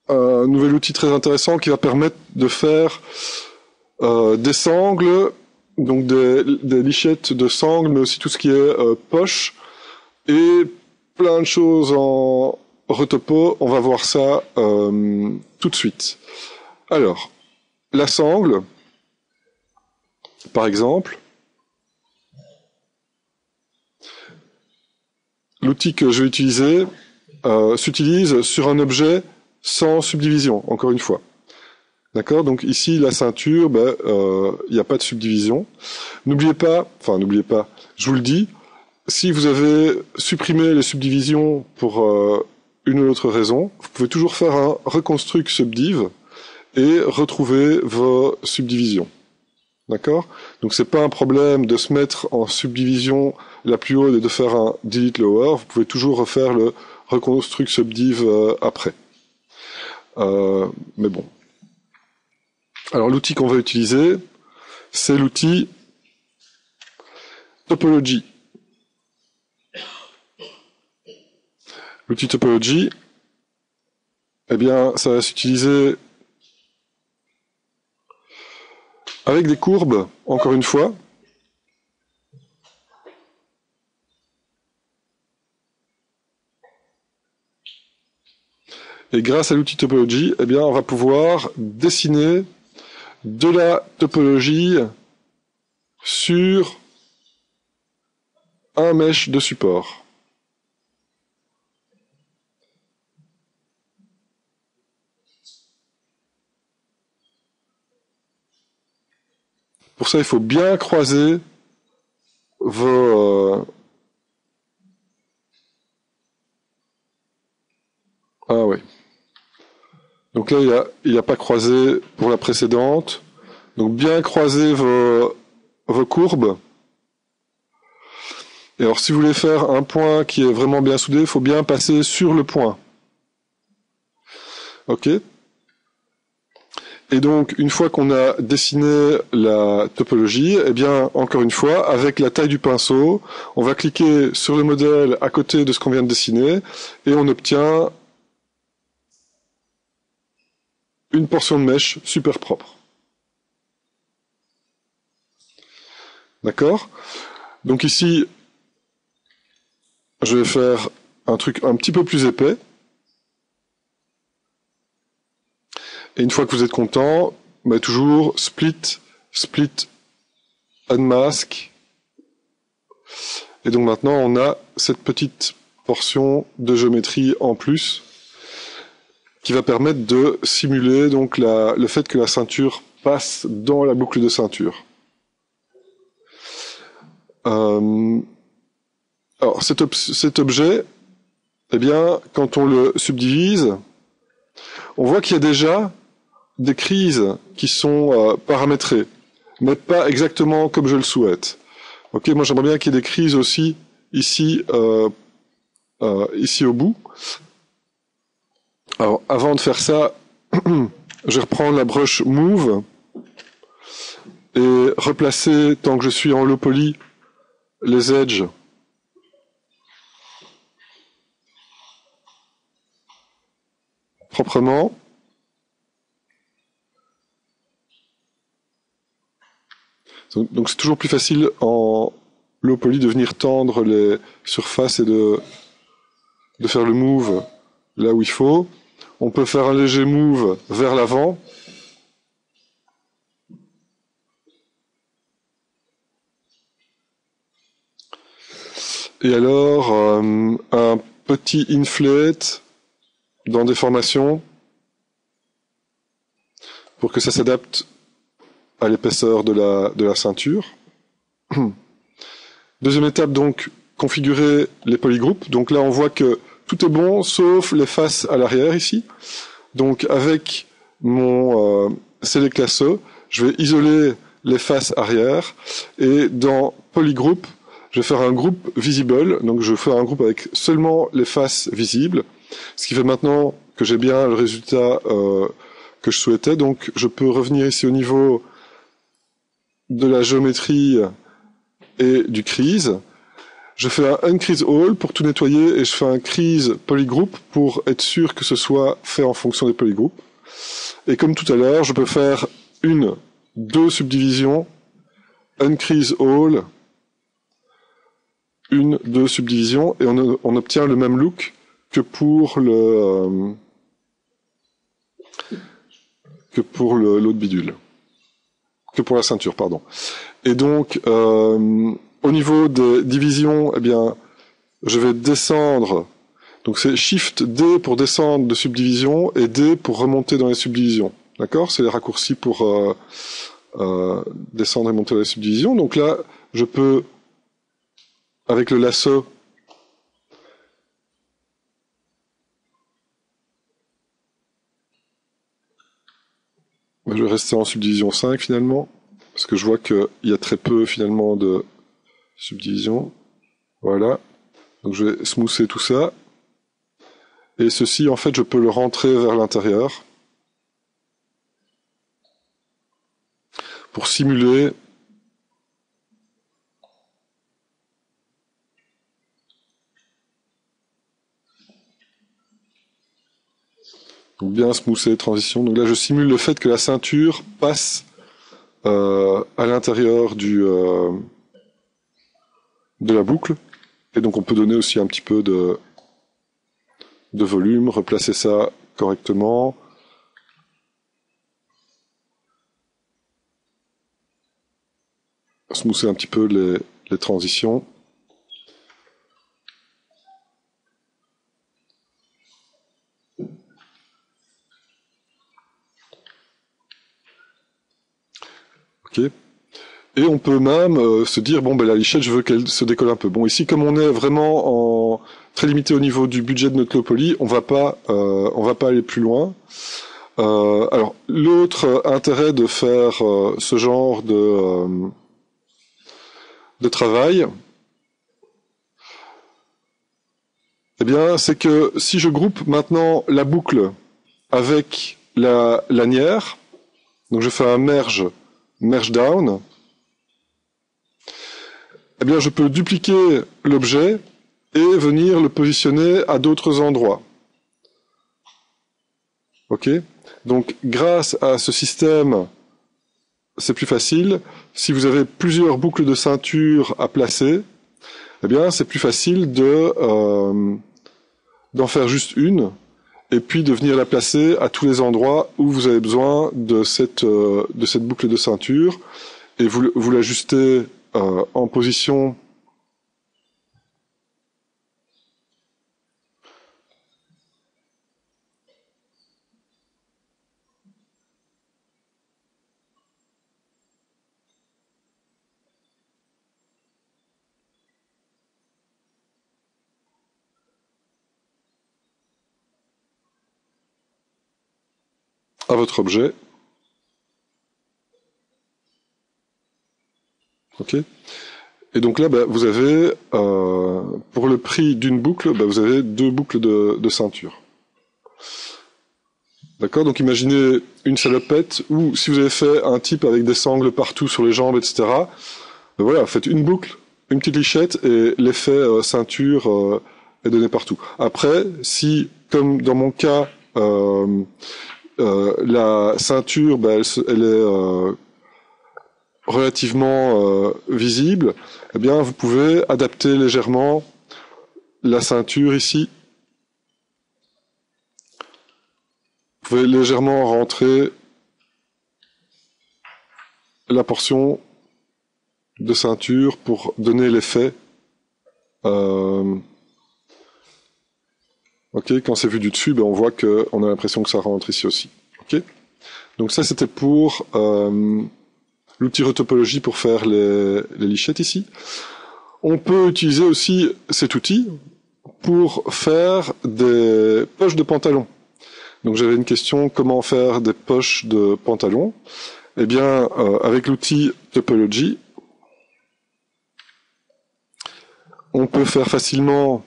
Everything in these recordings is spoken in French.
un nouvel outil très intéressant qui va permettre de faire des sangles, donc des lichettes de sangles, mais aussi tout ce qui est poche, et plein de choses en retopo. On va voir ça tout de suite. Alors, la sangle, par exemple, l'outil que je vais utiliser s'utilise sur un objet sans subdivision, encore une fois. D'accord? Donc ici, la ceinture, il n'y a pas de subdivision. N'oubliez pas, je vous le dis, si vous avez supprimé les subdivisions pour une ou autre raison, vous pouvez toujours faire un reconstruct subdiv et retrouver vos subdivisions. D'accord? Donc c'est pas un problème de se mettre en subdivision la plus haute et de faire un delete lower. Vous pouvez toujours refaire le reconstruct subdiv après. Mais bon. Alors l'outil qu'on va utiliser, c'est l'outil topology. L'outil topology, eh bien, ça va s'utiliser avec des courbes, encore une fois. Et grâce à l'outil topology, eh bien, on va pouvoir dessiner de la topologie sur un mesh de support. Pour ça, il faut bien croiser vos... Ah oui. Donc là, il n'y a pas croisé pour la précédente. Donc bien croiser vos courbes. Et alors, si vous voulez faire un point qui est vraiment bien soudé, il faut bien passer sur le point. OK? Et donc, une fois qu'on a dessiné la topologie, eh bien, encore une fois, avec la taille du pinceau, on va cliquer sur le modèle à côté de ce qu'on vient de dessiner et on obtient une portion de mèche super propre. D'accord? Donc ici, je vais faire un truc un petit peu plus épais. Et une fois que vous êtes content, toujours split, unmask. Et donc maintenant, on a cette petite portion de géométrie en plus qui va permettre de simuler donc le fait que la ceinture passe dans la boucle de ceinture. Alors cet objet, eh bien, quand on le subdivise, on voit qu'il y a déjà des crises qui sont paramétrées, mais pas exactement comme je le souhaite. Ok, moi j'aimerais bien qu'il y ait des crises aussi ici, ici au bout. Alors avant de faire ça, je vais reprendre la brush Move et replacer, tant que je suis en low poly, les edges proprement. Donc c'est toujours plus facile en low poly de venir tendre les surfaces et de faire le move là où il faut. On peut faire un léger move vers l'avant. Et alors, un petit inflate dans des formations pour que ça s'adapte à l'épaisseur de la ceinture. Deuxième étape, donc, configurer les polygroupes. Donc là, on voit que tout est bon, sauf les faces à l'arrière ici. Donc avec mon Select Lasso, je vais isoler les faces arrière. Et dans Polygroup, je vais faire un groupe visible. Donc je fais un groupe avec seulement les faces visibles. Ce qui fait maintenant que j'ai bien le résultat que je souhaitais. Donc je peux revenir ici au niveau de la géométrie et du crease. Je fais un uncrease all pour tout nettoyer et je fais un crease polygroup pour être sûr que ce soit fait en fonction des polygroupes. Et comme tout à l'heure, je peux faire deux subdivisions, uncrease all, deux subdivisions, et on obtient le même look que pour l'autre bidule. Que pour la ceinture, pardon. Et donc, au niveau des divisions, eh bien, je vais descendre. Donc c'est Shift D pour descendre de subdivision et D pour remonter dans les subdivisions. D'accord? C'est les raccourcis pour descendre et monter dans les subdivisions. Donc là, je peux, avec le lasso, je vais rester en subdivision 5 finalement, parce que je vois qu'il y a très peu finalement de subdivisions. Voilà. Donc je vais smoother tout ça. Et ceci, en fait, je peux le rentrer vers l'intérieur pour simuler donc bien smoother transition. Donc là, je simule le fait que la ceinture passe à l'intérieur de la boucle. Et donc on peut donner aussi un petit peu de volume, replacer ça correctement. Smoother un petit peu les transitions. Ok. Et on peut même se dire, bon, ben, la lichette, je veux qu'elle se décolle un peu. Bon, ici, comme on est vraiment très limité au niveau du budget de notre low poly, on va pas aller plus loin. Alors, l'autre intérêt de faire ce genre de travail, eh bien, c'est que si je groupe maintenant la boucle avec la lanière, donc je fais un merge down, eh bien, je peux dupliquer l'objet et venir le positionner à d'autres endroits. Ok? Donc, grâce à ce système, c'est plus facile. Si vous avez plusieurs boucles de ceinture à placer, eh bien, c'est plus facile d'en faire juste une et puis de venir la placer à tous les endroits où vous avez besoin de cette boucle de ceinture et vous l'ajustez en position à votre objet. Ok. Et donc là, bah, vous avez, pour le prix d'une boucle, bah, vous avez deux boucles de ceinture. D'accord? Donc imaginez une salopette où si vous avez fait un type avec des sangles partout sur les jambes, etc., ben voilà, faites une boucle, une petite lichette et l'effet ceinture est donné partout. Après, si, comme dans mon cas, la ceinture, ben, elle est relativement visible, eh bien, vous pouvez adapter légèrement la ceinture ici. Vous pouvez légèrement rentrer la portion de ceinture pour donner l'effet. Ok, quand c'est vu du dessus, ben on voit qu'on a l'impression que ça rentre ici aussi. Ok, donc ça c'était pour l'outil retopologie pour faire les lichettes ici. On peut utiliser aussi cet outil pour faire des poches de pantalon. Donc j'avais une question, comment faire des poches de pantalon? Eh bien, avec l'outil Topology, on peut faire facilement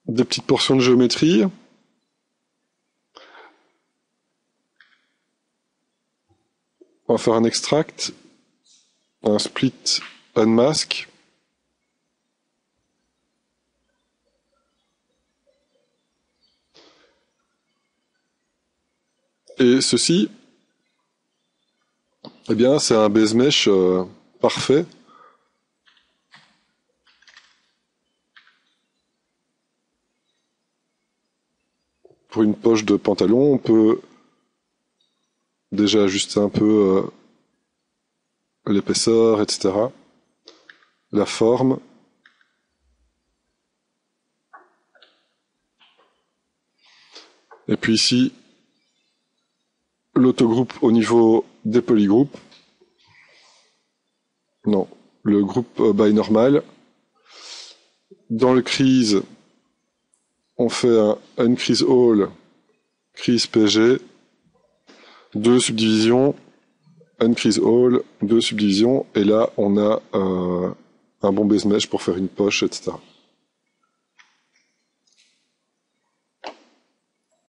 des petites portions de géométrie. On va faire un extract, un split unmask. Et ceci, eh bien, c'est un base mesh parfait. Pour une poche de pantalon, on peut déjà ajuster un peu l'épaisseur, etc. La forme. Et puis ici, l'autogroupe au niveau des polygroupes. Non, le groupe by normal. Dans le crease, on fait un uncrease all, crease PG, 2 subdivisions, uncrease all, 2 subdivisions, et là on a un bon base mesh pour faire une poche, etc.